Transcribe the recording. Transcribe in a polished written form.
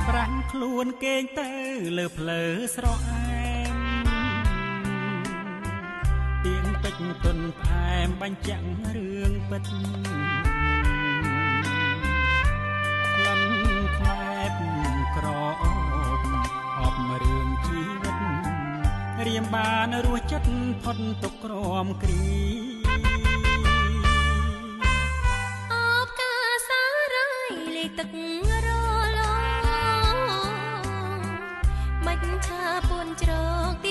ប្រាំងខ្លួនគេងទៅលើផ្លូវស្រអែមទៀងពេចទុនផ្អែមបញ្ចាំងរឿងពិតក្លិនផ្លែបក្រអូបអបរឿងជីវិតរៀមបានរស់ចិត្តផុតទុកក្រំគ្រីអបកាសារាយលេទឹករលមិនឆាពួនជ្រក